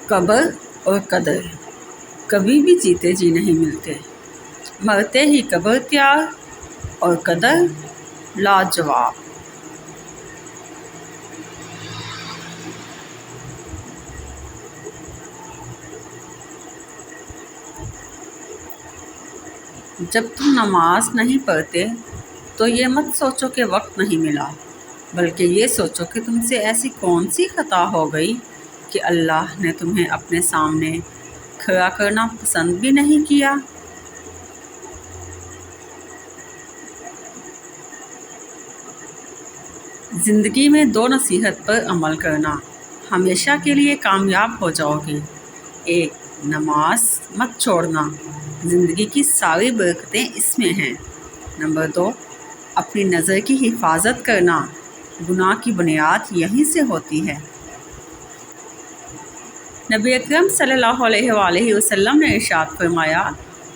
قبر اور قدر کبھی بھی جیتے جی نہیں ملتے، مرتے ہی قبر تیار اور قدر لاجواب۔ جب تم نماز نہیں پڑھتے تو یہ مت سوچو کہ وقت نہیں ملا، بلکہ یہ سوچو کہ تم سے ایسی کون سی خطا ہو گئی کہ اللہ نے تمہیں اپنے سامنے کھڑا کرنا پسند بھی نہیں کیا۔ زندگی میں 2 نصیحت پر عمل کرنا، ہمیشہ کے لیے کامیاب ہو جاؤ گے۔ 1، نماز مت چھوڑنا، زندگی کی ساری برکتیں اس میں ہیں۔ نمبر 2، اپنی نظر کی حفاظت کرنا، گناہ کی بنیاد یہیں سے ہوتی ہے۔ نبی اکرم صلی اللہ علیہ وآلہ وسلم نے ارشاد فرمایا،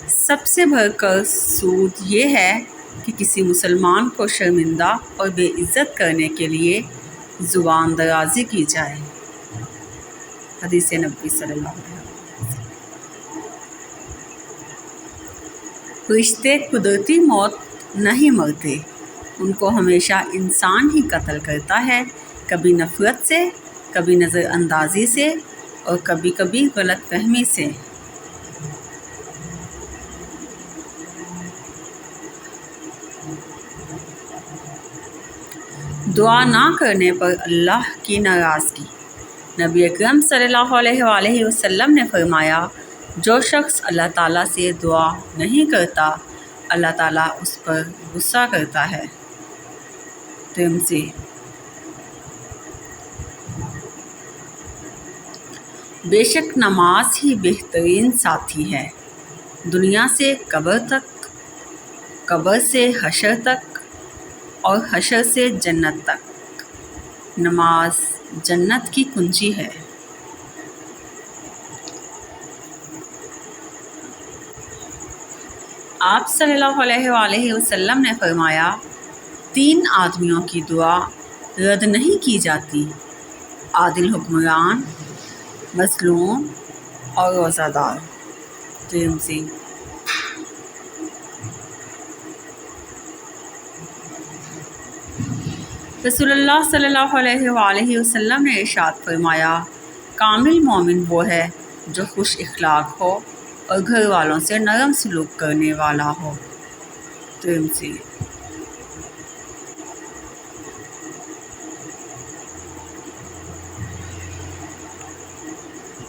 سب سے بڑھ کر سود یہ ہے کہ کسی مسلمان کو شرمندہ اور بے عزت کرنے کے لیے زبان درازی کی جائے۔ حدیث نبوی صلی اللہ علیہ وسلم۔ رشتے قدرتی موت نہیں مرتے، ان کو ہمیشہ انسان ہی قتل کرتا ہے، کبھی نفرت سے، کبھی نظر اندازی سے اور کبھی کبھی غلط فہمی سے۔ دعا نہ کرنے پر اللہ کی ناراضگی۔ نبی اکرم صلی اللہ علیہ وآلہ وسلم نے فرمایا، جو شخص اللہ تعالیٰ سے دعا نہیں کرتا اللہ تعالیٰ اس پر غصہ کرتا ہے۔ ترمذی۔ بے شک نماز ہی بہترین ساتھی ہے، دنیا سے قبر تک، قبر سے حشر تک اور حشر سے جنت تک۔ نماز جنت کی کنجی ہے۔ آپ صلی اللہ علیہ وآلہ وسلم نے فرمایا، 3 آدمیوں کی دعا رد نہیں کی جاتی، عادل حکمران، مظلوم اور روزہ دار۔ ترمذی۔ رسول اللہ صلی اللہ علیہ وآلہ وسلم نے ارشاد فرمایا، کامل مومن وہ ہے جو خوش اخلاق ہو اور گھر والوں سے نرم سلوک کرنے والا ہو۔ ترمذی۔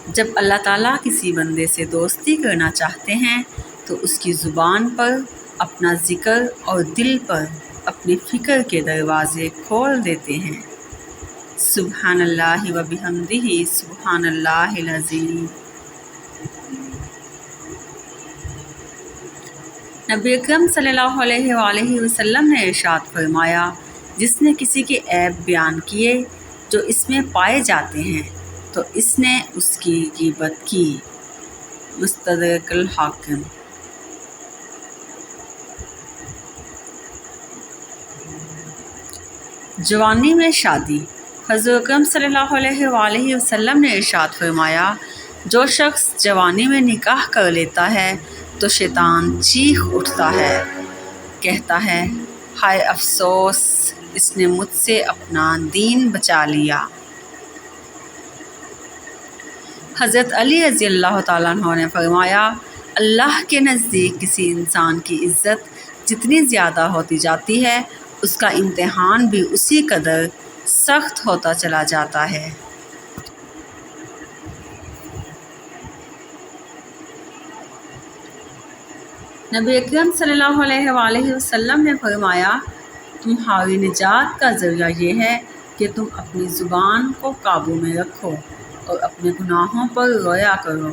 جب اللہ تعالیٰ کسی بندے سے دوستی کرنا چاہتے ہیں تو اس کی زبان پر اپنا ذکر اور دل پر اپنی فکر کے دروازے کھول دیتے ہیں۔ سبحان اللہ و بحمدہ، سبحان اللہ العظیم۔ نبی اکرم صلی اللہ علیہ وآلہ وسلم نے ارشاد فرمایا، جس نے کسی کے عیب بیان کیے جو اس میں پائے جاتے ہیں تو اس نے اس کی غیبت کی۔ مستدرک الحاکم۔ جوانی میں شادی۔ حضرت اکرم صلی اللہ علیہ وآلہ وسلم نے ارشاد فرمایا، جو شخص جوانی میں نکاح کر لیتا ہے تو شیطان چیخ اٹھتا ہے، کہتا ہے، ہائے افسوس، اس نے مجھ سے اپنا دین بچا لیا۔ حضرت علی رضی اللہ تعالیٰ عنہ نے فرمایا، اللہ کے نزدیک کسی انسان کی عزت جتنی زیادہ ہوتی جاتی ہے، اس کا امتحان بھی اسی قدر سخت ہوتا چلا جاتا ہے۔ نبی اکرم صلی اللہ علیہ وآلہ وسلم نے فرمایا، تمہاری نجات کا ذریعہ یہ ہے کہ تم اپنی زبان کو قابو میں رکھو اور اپنے گناہوں پر رویا کرو۔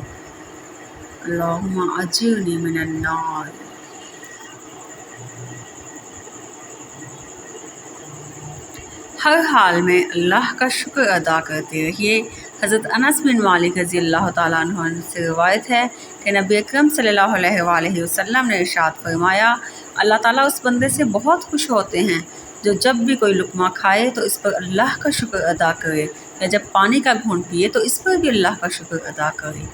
اللہم اجرنی من النار۔ ہر حال میں اللہ کا شکر ادا کرتے رہیے۔ حضرت انس بن مالک رضی اللہ تعالیٰ عنہ سے روایت ہے کہ نبی اکرم صلی اللہ علیہ وآلہ وسلم نے ارشاد فرمایا، اللہ تعالیٰ اس بندے سے بہت خوش ہوتے ہیں جو جب بھی کوئی لقمہ کھائے تو اس پر اللہ کا شکر ادا کرے یا جب پانی کا گھونٹ پیے تو اس پر بھی اللہ کا شکر ادا کرے۔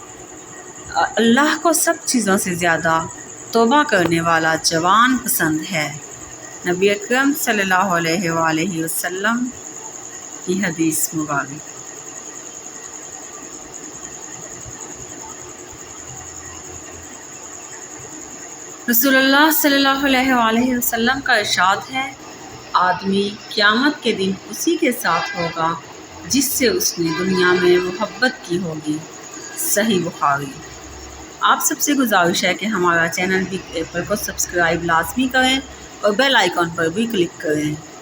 اللہ کو سب چیزوں سے زیادہ توبہ کرنے والا جوان پسند ہے۔ نبی اکرم صلی اللہ علیہ وآلہ وسلم کی حدیث مبارک۔ رسول اللہ صلی اللہ علیہ وآلہ وسلم کا ارشاد ہے، آدمی قیامت کے دن اسی کے ساتھ ہوگا جس سے اس نے دنیا میں محبت کی ہوگی۔ صحیح بخاری۔ آپ سب سے گزارش ہے کہ ہمارا چینل بگ ایپل کو سبسکرائب لازمی کریں اور بیل آئیکن پر بھی کلک کریں۔